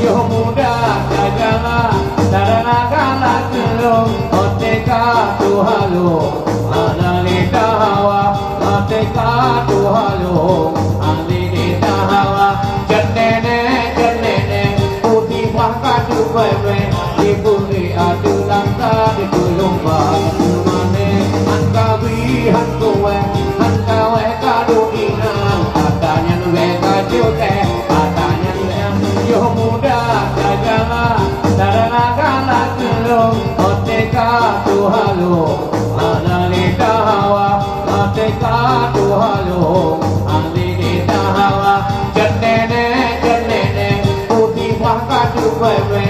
yo muda kagala darana kala kelong oteka tuhalo analita hawa oteka tuhalo analita hawa jennene putih pakadu wewe diburi adu langka ditulung mane angkawi hankowe kadu inang katanya nuwe kajote katanya yo muda kagala darana kala kelong oteka tuhalo analita hawa oteka tuhalo analita hawa jennene putih pakadu wewe